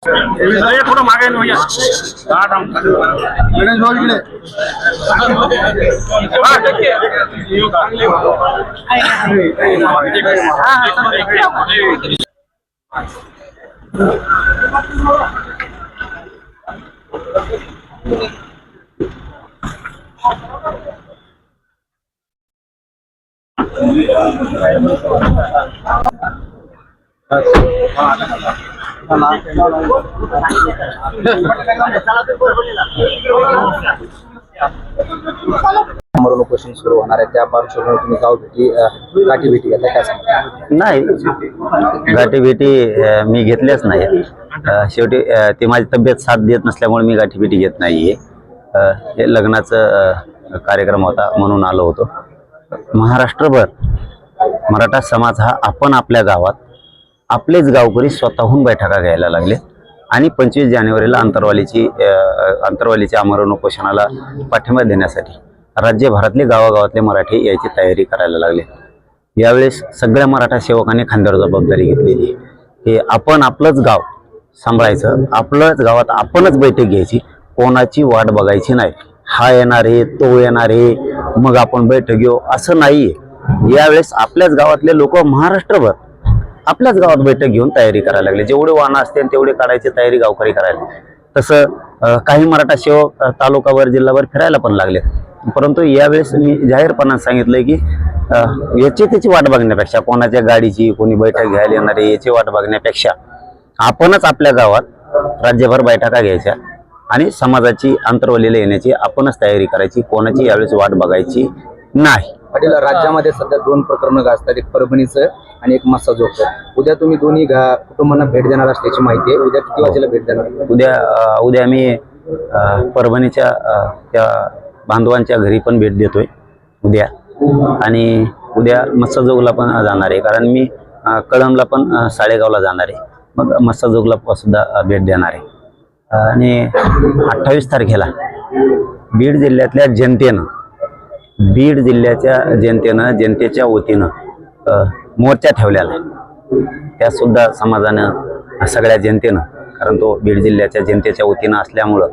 थोडं मागे भैया गणेश भाऊ इकडे समोरून उपोषण सुरू होणार आहे त्या पार्श्वभूमीवर तुम्ही गाठी भेटी घेतल्या काय सांगता? नाही, गाठीभेटी मी घेतल्याच नाही. शेवटी ती माझी तब्येत साथ देत नसल्यामुळे मी गाठीभेटी घेत नाहीये. हे लग्नाचं कार्यक्रम होता म्हणून आलो होतो. महाराष्ट्रभर मराठा समाज हा आपण आपल्या गावात आपलेच गावकरी स्वतःहून बैठका घ्यायला लागले आणि 25 जानेवारीला अंतरवालीच्या आमरण उपोषणाला पाठिंबा देण्यासाठी राज्यभरातले गावागावातले मराठी यायची तयारी करायला लागले. यावेळेस सगळ्या मराठा सेवकांनी खांद्यावर जबाबदारी घेतलेली की आपण आपलंच गाव सांभाळायचं, आपलंच गावात आपणच बैठक घ्यायची, कोणाची वाट बघायची नाही. हा येणार आहे, तो येणार आहे, मग आपण बैठक घेऊ असं नाहीये. यावेळेस आपल्याच गावातले लोक महाराष्ट्रभर आपल्याच गावात बैठक घेऊन तयारी करायला लागले. जेवढे वाहनं असतील तेवढे काढायची तयारी गावकरी करायला. तसं काही मराठा सेवक तालुकावर जिल्हावर फिरायला पण लागले. परंतु यावेळेस मी जाहीरपणाने सांगितलंय की याची त्याची वाट बघण्यापेक्षा, कोणाच्या गाडीची कोणी बैठक घ्यायला येणार आहे याची वाट बघण्यापेक्षा आपणच आपल्या गावात राज्यभर बैठका घ्यायच्या आणि समाजाची अंतरवलीला येण्याची आपणच तयारी करायची. कोणाची यावेळेस वाट बघायची नाही. पाटील, राज्यामध्ये सध्या 2 प्रकरणं गाजतात, एक परभणीचं आणि एक मस्साजोगचं. उद्या तुम्ही दोन्ही कुटुंबांना भेट देणार असल्याची माहिती आहे. उद्या किती वाजेला भेट देणार? उद्या मी परभणीच्या त्या बांधवांच्या घरी पण भेट देतोय उद्या, आणि उद्या मस्साजोगला पण जाणार आहे. कारण मी कळंबला पण साळेगावला जाणार आहे. मग मस्साजोगला सुद्धा भेट देणार आहे. आणि 28 तारखेला बीड जिल्ह्यातल्या जनतेच्या वतीनं मोर्चा ठेवलेला आहे. त्या सुद्धा समाजानं, सगळ्या जनतेनं, कारण तो बीड जिल्ह्याच्या जनतेच्या वतीनं असल्यामुळं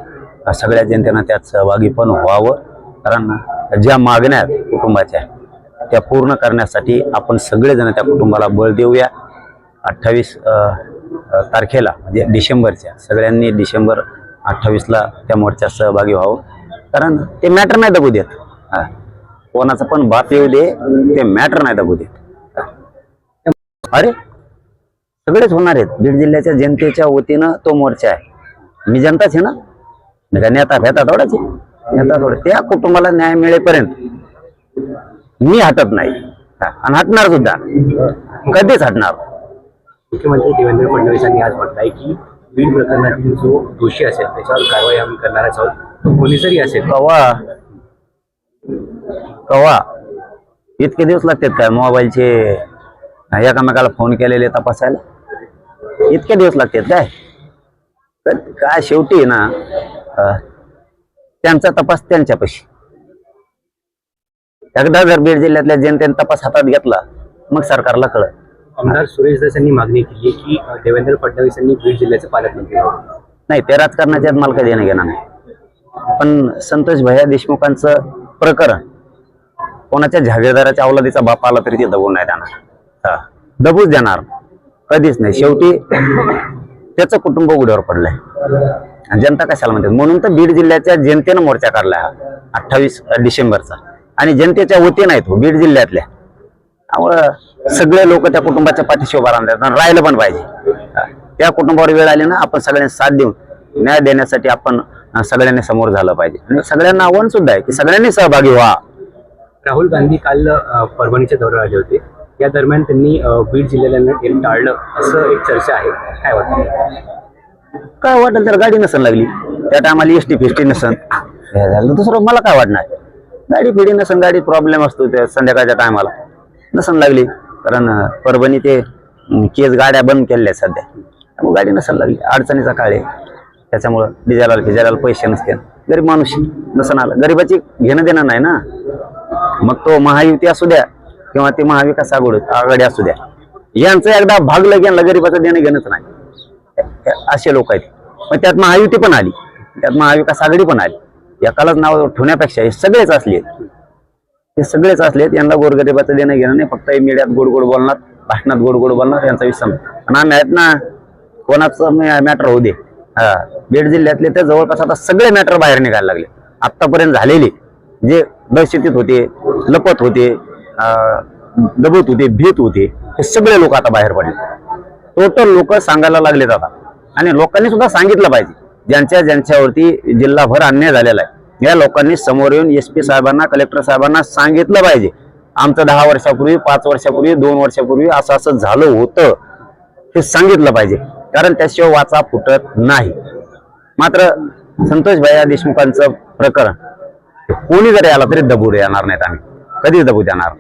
सगळ्या जनतेनं त्यात सहभागी पण व्हावं. कारण ज्या मागण्या आहेत कुटुंबाच्या त्या पूर्ण करण्यासाठी आपण सगळेजण त्या कुटुंबाला बळ देऊया. 28 तारखेला म्हणजे डिसेंबरच्या, सगळ्यांनी डिसेंबर 28ला त्या मोर्चात सहभागी व्हावं. कारण ते मॅटर नाही दबू देत. कोणाचा पण बाप येऊ दे, ते मॅटर नाही दबू देत. अरे सगळेच होणार आहेत. बीड जिल्ह्याच्या जनतेच्या वतीनं तो मोर्चा आहे. मी जनताच आहे ना, मी का नेता थोडाच नेता थोडं. त्या कुटुंबाला न्याय मिळेपर्यंत मी हटत नाही आणि हटणार सुद्धा, कधीच हटणार. मुख्यमंत्री देवेंद्र फडणवीसांनी आज म्हटलंय की बीड प्रकरणातील जो दोषी असेल त्याच्यावर कारवाई आम्ही करणारच आहोत. तो कोणी जरी असेल. कवा इतके दिवस लागतात काय मोबाईलचे एकामेकाला फोन केलेले तपासायला? इतके दिवस लागतात काय? तर काय शेवटी ना त्यांचा तपास त्यांच्यापाशी. एकदा जर बीड जिल्ह्यातल्या जनतेने तपास हातात घेतला मग सरकारला कळत. आमदार सुरेश दस यांनी मागणी केली आहे की देवेंद्र फडणवीस यांनी बीड जिल्ह्याचे पालकमंत्री नाही. ते राजकारणाच्या मला काही देणं घेणार नाही. पण संतोष भैया देशमुखांचं प्रकरण कोणाच्या जागीरदाराच्या अवलादीचा बाप आला तरी ते दबून नाही देणार. दबूच देणार कधीच नाही. शेवटी त्याचं कुटुंब उघड्यावर पडलंय. जनता कशाला म्हणते? म्हणून तर बीड जिल्ह्याच्या जनतेनं मोर्चा काढलाय हा 28 डिसेंबरचा. आणि जनतेच्या वतीनं आहेत बीड जिल्ह्यातल्या. त्यामुळं सगळे लोक त्या कुटुंबाच्या पाठीशी उभा राहिलं पण पाहिजे. त्या कुटुंबावर वेळ आली ना, आपण सगळ्यांनी साथ देऊन न्याय देण्यासाठी आपण सगळ्यांनी समोर झालं पाहिजे. आणि सगळ्यांना आव्हान सुद्धा आहे की सगळ्यांनी सहभागी व्हा. राहुल गांधी काल परभणीच्या दौऱ्यावर आले होते. या दरम्यान त्यांनी बीड जिल्ह्याला टाळलं असं एक चर्चा आहे. काय वाटतं? काय वाटेल तर गाडी नसन लागली त्या टायमाला, एसटी फिस्टी नसन झालं. दुसरं मला काय वाटणार? गाडी फिडी नसन, गाडी प्रॉब्लेम असतो त्या संध्याकाळच्या टायमाला नसन लागली. कारण परभणी ते केस गाड्या बंद केल्या सध्या, त्यामुळे गाडी नसन लागली. अडचणीचा काळ आहे, त्याच्यामुळं डिझेलाला पैसे नसते. गरीब माणूस नसन आला. गरीबाची घेणं देणं नाही ना. मग तो महायुती असू द्या किंवा ते महाविकास आघाडी असू द्या, यांचं एकदा भागलं गेलं गरीबाचं देणं घेणंच नाही. असे लोक आहेत. मग त्यात महायुती पण आली, त्यात महाविकास आघाडी पण आली. एकालाच नाव ठेवण्यापेक्षा हे सगळेच असले, हे सगळेच असलेत. यांना गोरगरिबाचं देणं घेणं नाही. फक्त मीडियात गोड गोड बोलणार, भाषणात गोड गोड बोलणार, यांचा विषय. आणि आम्ही आहेत ना, कोणाचं मॅटर होऊ दे. बीड जिल्ह्यातले तर जवळपास आता सगळे मॅटर बाहेर निघायला लागले. आतापर्यंत झालेले जे दहशतीत होते, लपत होते, दबत होते, भीत होते, हे सगळे लोक आता बाहेर पडले. टोटल लोक सांगायला लागलेत आता. आणि लोकांनी सुद्धा सांगितलं पाहिजे, ज्यांच्यावरती जिल्हाभर अन्याय झालेला आहे, या लोकांनी समोर येऊन SP साहेबांना, कलेक्टर साहेबांना सांगितलं पाहिजे, आमचं 10 वर्षापूर्वी, 5 वर्षापूर्वी, 2 वर्षापूर्वी असं झालं होतं, हे सांगितलं पाहिजे. कारण त्याशिवाय वाचा फुटत नाही. मात्र संतोष भैया देशमुखांचं प्रकरण कोणी जरी आला तरी दबू येणार नाहीत, आम्ही कधीच दबू देणार.